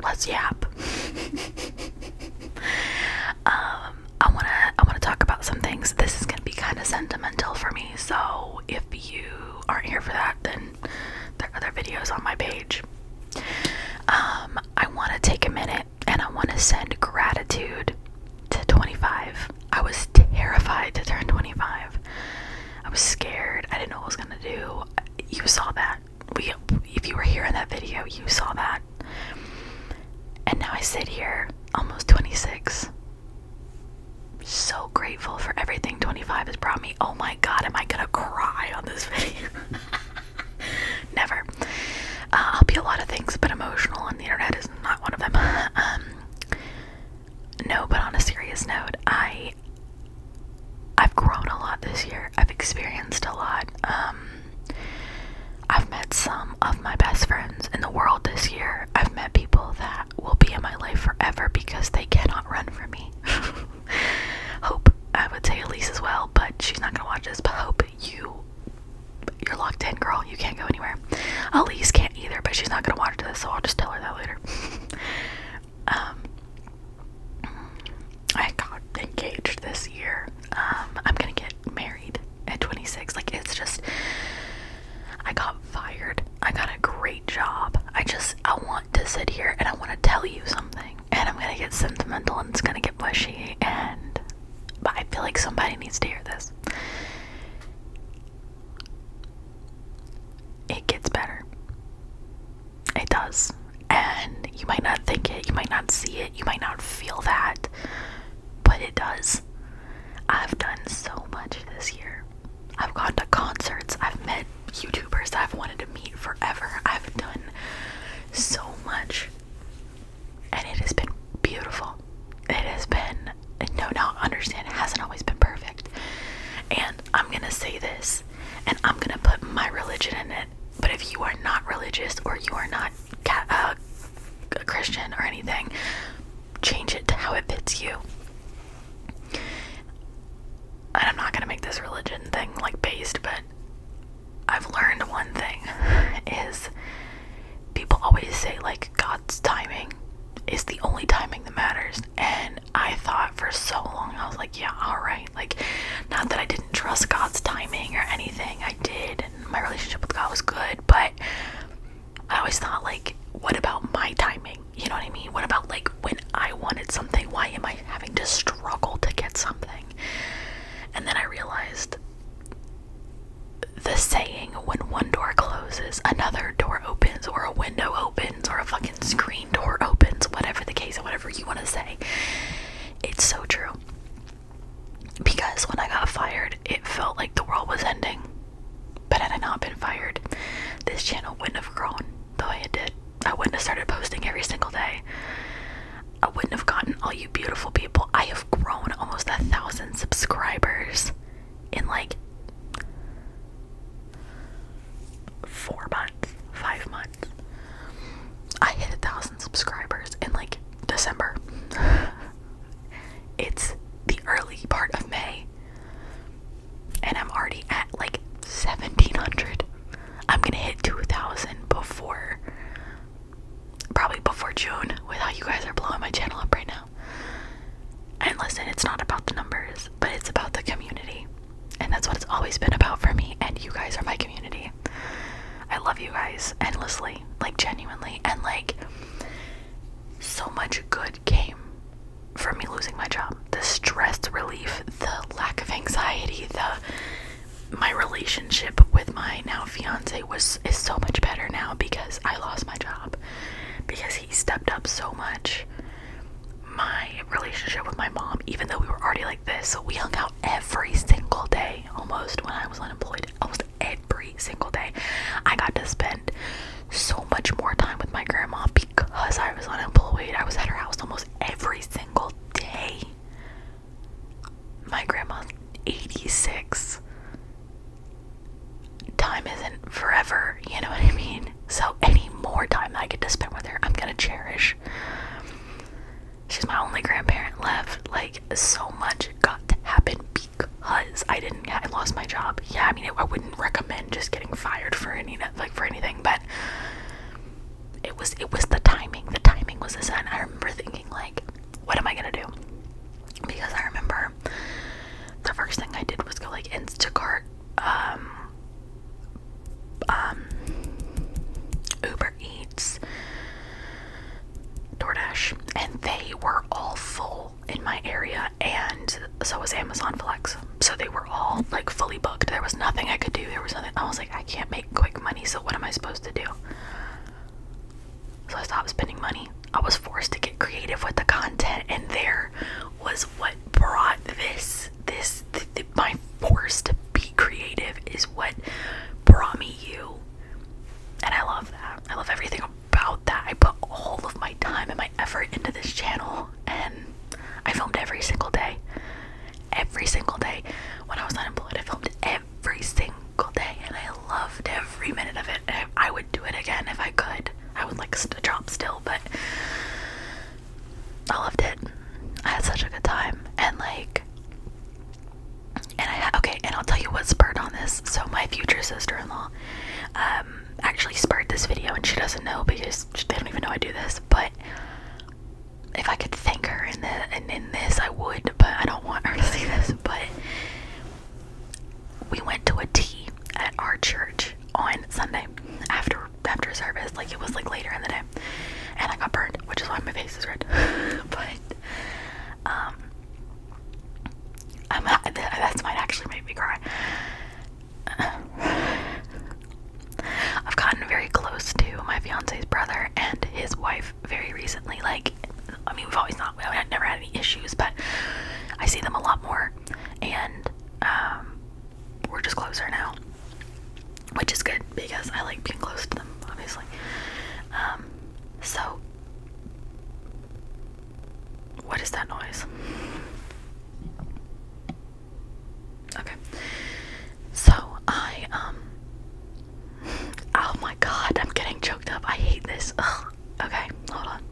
let's yap. I wanna talk about some things. This is gonna be kind of sentimental for me, so if you aren't here for that, then there are other videos on my page. I want to take a minute and I want to send gratitude to 25. I was terrified to turn 25. I was scared. I didn't know what I was gonna do. You saw that. If you were here in that video, you saw that. And now I sit here, almost 26. So grateful for everything 25 has brought me. Oh my god, am I gonna cry on this video? Never. I'll be a lot of things, but emotional, and the internet is not one of them. No, but on a serious note, I've grown a lot this year. I've experienced a lot. I've met some of my best friends in the world this year. I've met people that will be in my life forever because they cannot run from me. Hope, I would say Elise as well, but she's not gonna watch this, but Hope, you're locked in, girl. You can't go anywhere. Elise can't either, but she's not gonna watch this, so I'll just tell her that later. I got engaged this year. I'm gonna get married at 26. Like, it's just, I got fired. I got a great job. I want to sit here and I want to tell you something, and I'm gonna get sentimental and it's gonna get mushy, but I feel like somebody needs to hear this. It gets better. It does. And you might not think it, you might not see it, you might not feel that, but it does. I've done so much this year. I've gone to concerts, I've met YouTubers that I've wanted to meet forever. I've done so much, and it has been beautiful. It has been, now understand, it hasn't always been perfect. And I'm gonna say this, and I'm gonna put my religion in it, but if you are not religious, or you are not a Christian or anything, change it to how it fits you. And I'm not gonna make this religion thing like based, but I've learned one thing is people always say like God's timing is the only timing that matters, and I thought for so long, I was like, yeah, alright, like, not that I didn't trust God's timing or anything, I did, and my relationship with God was good, but I always thought, like, what about my timing? You know what I mean? What about, like, when I wanted something, why am I having to struggle to get something? And then I realized the saying, when one door closes, another door opens, or a window opens, or a fucking screen door opens, whatever the case, or whatever you want to say, it's so true. Because when I got fired, it felt like the world was ending. But had I not been fired, this channel wouldn't have grown the way it did. I wouldn't have started posting every single day. I wouldn't have gotten all you beautiful people. I have grown almost 1,000 subscribers in like 4 months, 5 months. I hit 1,000 subscribers in like December. It's the early part of May, and I'm already at like 1,700. I'm gonna hit 2,000 probably before June, with how you guys are blowing my channel up right now. And listen, it's not about the numbers, but it's about the community, and that's what it's always been about for me, and you guys are my community. I love you guys endlessly, like genuinely, and like so much good came from me losing my job. The stress relief, the lack of anxiety, my relationship with my now fiance is so much better now because I lost my job, because he stepped up so much. My relationship with my mom, even though we were already like this, so we hung out every single day almost when I was unemployed, almost every single day. I got to spend so much more time with my grandma because I was unemployed. I was at her house almost every single day. My grandma's 86. Time isn't forever, you know what I mean? So any more time that I get to spend with her, I'm gonna cherish. She's my only grandparent left. Like, so much got to happen because I lost my job. Yeah, I mean, I wouldn't recommend just getting fired for anything, but it was the timing. The timing was DoorDash, and they were all full in my area, and so was Amazon Flex. So they were all like fully booked. There was nothing I could do. There was nothing. I was like, I can't make quick money, so what am I supposed to do? So I stopped spending money. I was forced to get creative with the content, and there was what brought this my force to be creative is what brought me you. And I love that. I love everything about that. I put all of my time and my effort into this channel, and I filmed every single day. Every single day. When I was unemployed, I filmed every single day, and I loved every minute of it. And I would do it again if I could. I would like a job still, but I loved it. I had such a good time, and like, okay, and I'll tell you what spurred on this. So my future sister-in-law actually spurred this video, and she doesn't know because they don't even know I do this, but if I could thank her in this, I would, but I don't want her to see this. But we went to a tea at our church on Sunday after service, like it was like later in the day, and I got burned, which is why my face is red. But that might actually make me cry. I've gotten very close to my fiance's brother and his wife very recently. Like, I mean, I've never had any issues, but I see them a lot more, and we're just closer now, which is good because I like being close to them, obviously. So what is that noise? Okay, so oh my god, I'm getting choked up. I hate this. Ugh. Okay, hold on.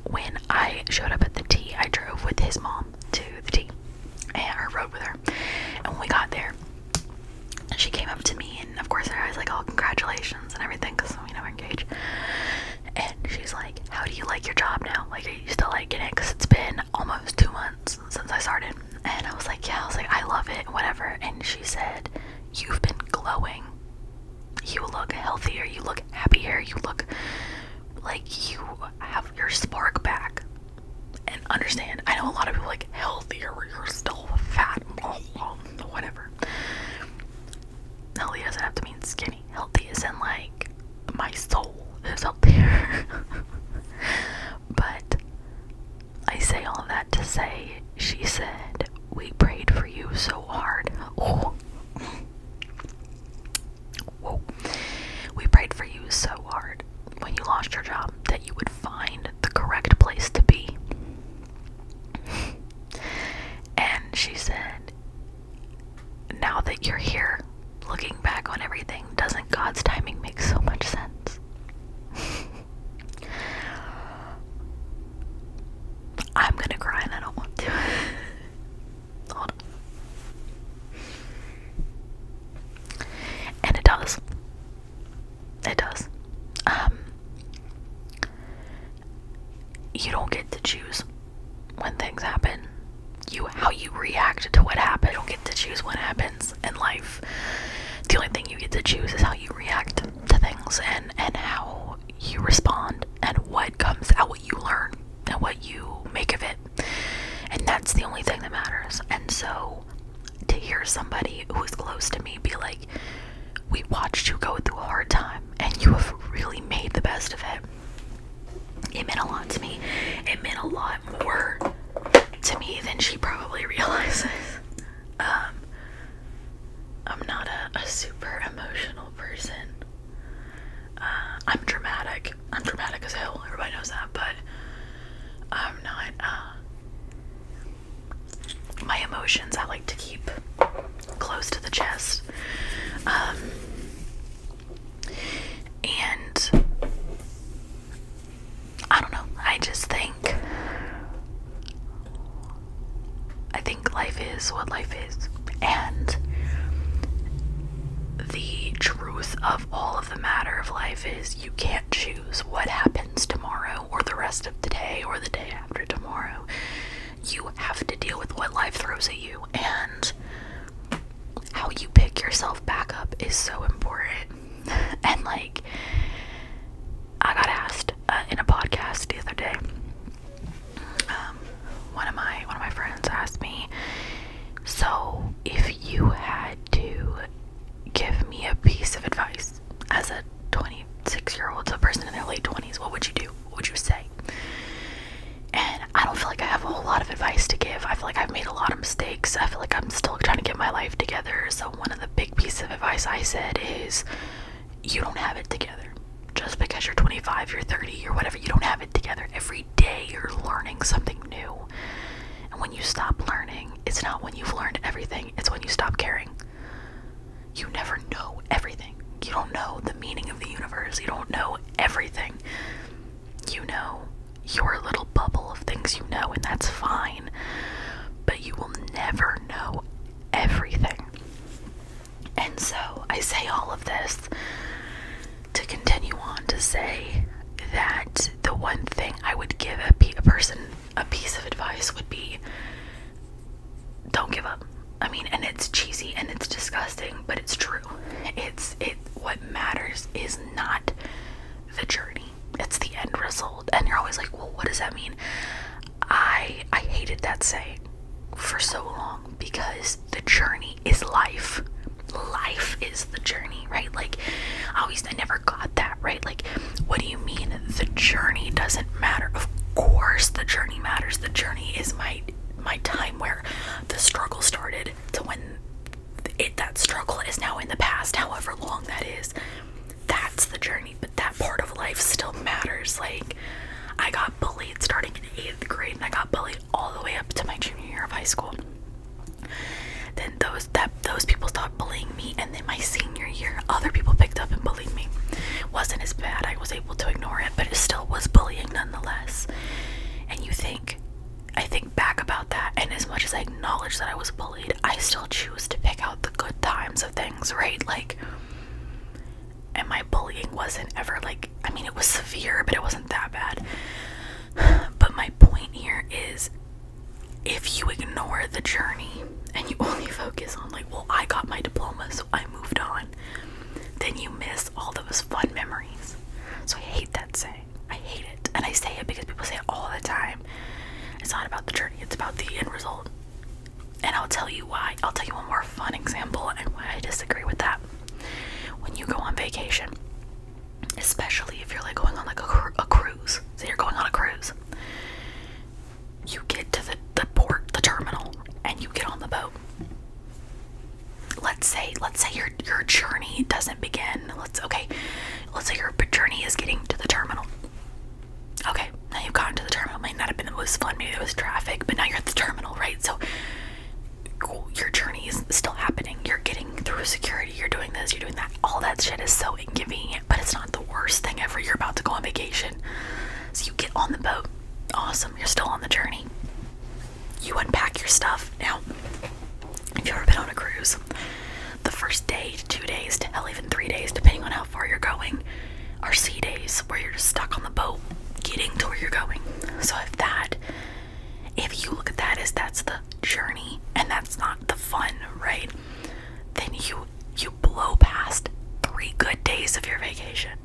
When I showed up at the tea, I drove with his mom to the tea, and rode with her, and when we got there, and she came up to me, and of course I was like, oh, congratulations and everything, because we're engaged. And she's like, how do you like your job now? Like, are you still liking it? Because it's been almost 2 months since I started. And I was like, yeah. I was like, I love it, whatever. And she said, you've been glowing. You look healthier. You look happier. You look like you have your spark back. And understand, I know a lot of people like healthier where you're still fat, whatever. Healthy doesn't have to mean skinny. Healthy is in like my soul is healthier. But I say all of that to say, she said, we prayed for you so hard. Oh. Whoa. We prayed for you so hard when you lost your job that you would find the correct place to be. And she said, now that you're here, looking back on everything, doesn't God's timing make so much sense? I'm gonna cry and I don't want to. Hold on. And it does. It does. You don't get to choose when things happen. How you react to what happened. You don't get to choose what happens in life. The only thing you get to choose is how you react to things, and how you respond, and what comes out, what you learn, and what you make of it. And that's the only thing that matters. And so to hear somebody who is close to me be like, we watched you go through a hard time and you have really made the best of it, it meant a lot to me. It meant a lot more to me than she probably realizes. I'm not a super emotional person. I'm dramatic. I'm dramatic as hell. Everybody knows that, but I'm not. My emotions I like to keep close to the chest. And I don't know. I think life is what life is, and the truth of all of the matter of life is you can't choose what happens tomorrow or the rest of today or the day after tomorrow. You have to deal with what life throws at you, and how you pick yourself back up is so important. And like, I got asked in a podcast feel like I've made a lot of mistakes. I feel like I'm still trying to get my life together. So one of the big pieces of advice I said is, you don't have it together. Just because you're 25, you're 30, or whatever, you don't have it together. Every day you're learning something new. And when you stop learning, it's not when you've learned everything, it's when you stop caring. You never know everything. You don't know the meaning of the universe. You don't know everything. You know your little bubble of things you know, and that's fine. But you will never know everything. And so I say all of this to continue on to say that the one thing I would give a person a piece of advice would be, don't give up. I mean, and it's cheesy and it's disgusting, but it's true. What matters is not the journey, it's the end result. And you're always like, well, what does that mean? I hated that saying for so long, because the journey is life. Life is the journey, right? Like, I never got that, right? Like, what do you mean the journey doesn't matter? Of course the journey matters. The journey is my time where the struggle started to when that struggle is now in the past, however long that is. That's the journey, but that part of life still matters. Like, I got bullied starting in 8th grade, and I got bullied all the way up to my junior year of high school. Then those people stopped bullying me, and then my senior year, other people picked up and bullied me. It wasn't as bad. I was able to ignore it, but it still was bullying nonetheless. And I think back about that, and as much as I acknowledge that I was bullied, I still choose to pick out the good times of things, right? Like, and my bullying wasn't ever like, I mean, it was severe, but it wasn't that bad. But my point here is, if you ignore the journey and you only focus on like, well, I got my diploma, so I moved on, then you miss all those fun memories. So I hate that saying. I hate it. And I say it because people say it all the time. It's not about the journey, it's about the end result. And I'll tell you why. I'll tell you one more fun example and why I disagree with that. When you go on vacation, especially if you're like going on like a cruise, so you're going on a cruise, you get to the port, the terminal, and you get on the boat. Let's say your journey doesn't begin. Let's say your journey is getting to the terminal. Okay, now you've gotten to the terminal. Might not have been the most fun, maybe there was traffic, but now you're at the terminal, right? So cool, your journey is still happening. You're getting through security, you're doing this, you're doing that. All that shit is so inconvenient, but it's not the worst thing ever. You're about to go on vacation. So you get on the boat. Awesome, you're still on the journey. You unpack your stuff. Now, if you've ever been on a cruise, the first day to 2 days to hell, even 3 days, depending on how far you're going, are sea days where you're just stuck on the boat getting to where you're going. So if you look at that as that's the journey and that's not the fun, right? Then you blow past 3 good days of your vacation.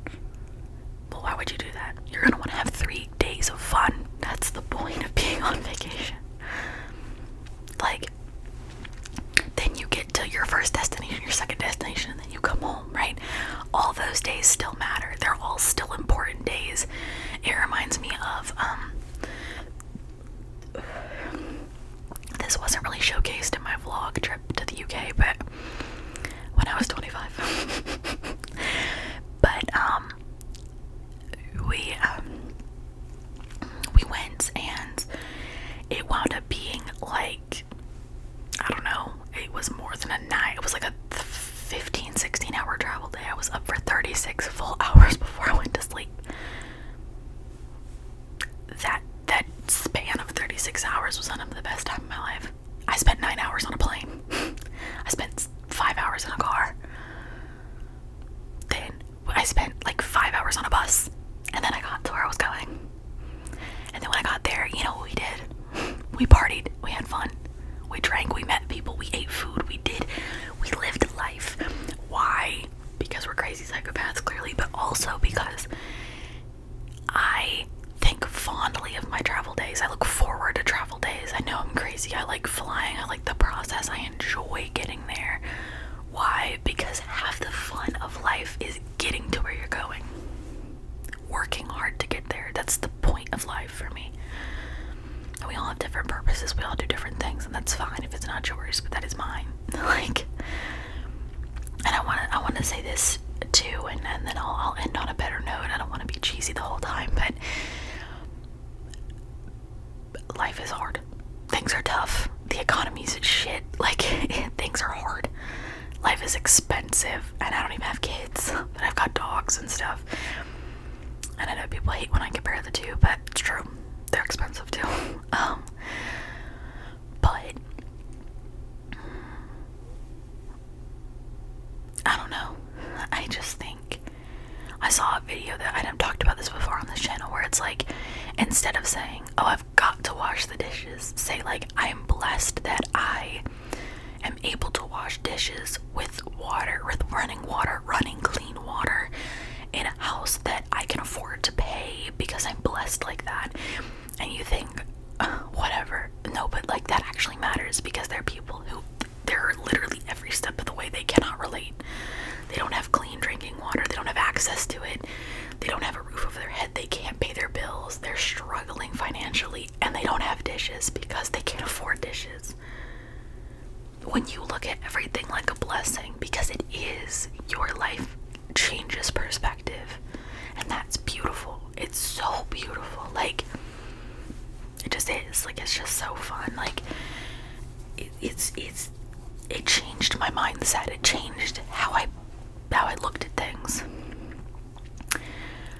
Well, why would you do that? You're gonna want to have 3 days of fun. That's the point of being on vacation. Like, then you get to your first destination, your second destination, and then you come home, right? All those days still matter. They're all still important days. It reminds me of, this wasn't really showcased in my vlog trip to the UK, but when I was 25. But, we went, and it wound up being like, I don't know, it was more than a night. It was like a 15-16 hour travel day. I was up for 36 full hours before I went to sleep. That span of 36 hours was one of the best time of my life. I spent 9 hours on a plane. I spent 5 hours in a car. Then I spent like 5 hours on a bus, and then I got to where I was going. And then when I got there, you know what we did? We partied, we had fun, we drank, we met people, we ate food, we lived life. Why? Because we're crazy psychopaths, clearly, but also because I think fondly of my travel days. I look forward to travel days. I know I'm crazy. I like flying. I like the process. I enjoy getting there. Why? Because half the fun of life is getting to where you're going. Working hard to get there. That's the point of life for me. And we all have different purposes. We all do different things, and that's fine if it's not yours, but that is mine. Like, and I want to say this too, and then I'll end on a better note. I don't want to be cheesy the whole time, but life is hard. Things are tough. The economy's shit. Like, things are hard. Life is expensive, and I don't even have kids, but I've got dogs and stuff. And I know people hate when I compare the two, but it's true. They're expensive too. But I don't know. I just think I saw a video that I've talked about this before on this channel, where it's like, instead of saying, oh, I've got to wash the dishes, say like, I am blessed that I am able to wash dishes with water, with running clean water in a house that I can afford to pay because I'm blessed like that. And you think, whatever. No, but like, that actually matters, because there are people who, they're literally every step of the way they cannot relate. They don't have clean drinking water, they don't have access to it, they don't have a roof over their head, they can't pay their bills, they're struggling financially, and they don't have dishes because they can't afford dishes. When you look at everything like a blessing, because it is, your life changes perspective, and that's beautiful. It's so beautiful. Like, it just is. Like, it's just so fun. Like, it changed my mindset. It changed how I looked at things.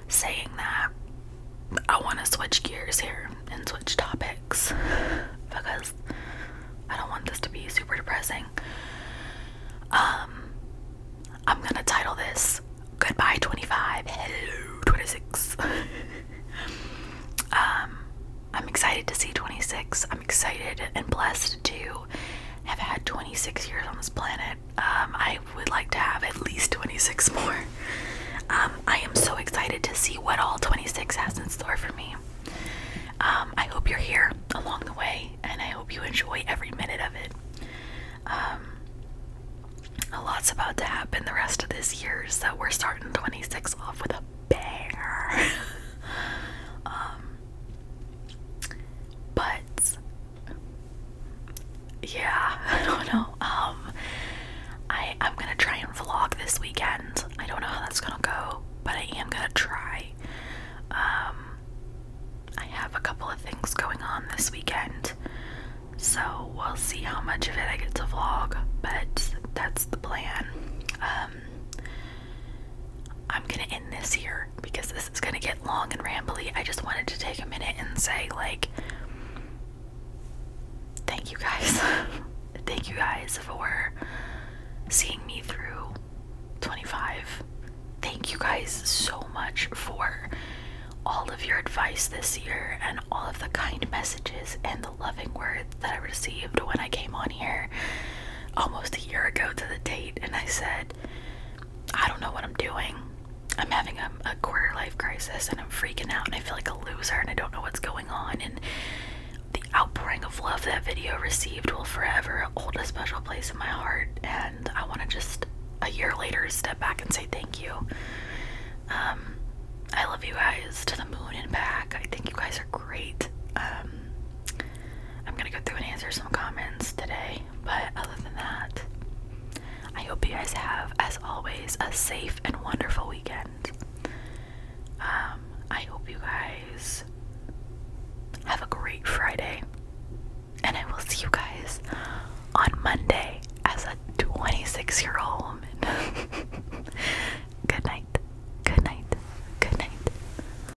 Saying that, I want to switch gears here and switch topics, because I don't want this to be super depressing. I'm gonna title this Goodbye 25, Hello 26. I'm excited to see 26. I'm excited and blessed to have had 26 years on this planet. I would like to have at least 26 more. I am so excited to see what all 26 has in store for me. I hope you're here along the way, and I hope you enjoy every minute of it. A lot's about to happen the rest of this year, so we're starting 26 off with a bang. But yeah, I don't know. I'm gonna try and vlog this weekend. I don't know how that's gonna go, but I am gonna try. I have a couple of things going on this weekend, so we'll see how much of it I get to vlog, but that's the plan. I'm gonna end this here because this is gonna get long and rambly. I just wanted to take a minute and say, like, thank you guys. Thank you guys for seeing me through 25. Thank you guys so much for all of your advice this year, and all of the kind messages and the loving words that I received when I came on here almost a year ago to the date, and I said, I don't know what I'm doing. I'm having a quarter life crisis, and I'm freaking out, and I feel like a loser, and I don't know what's going on. And the outpouring of love that video received will forever hold a special place in my heart, and I want to just, a year later, step back and say thank you. I love you guys to the moon and back.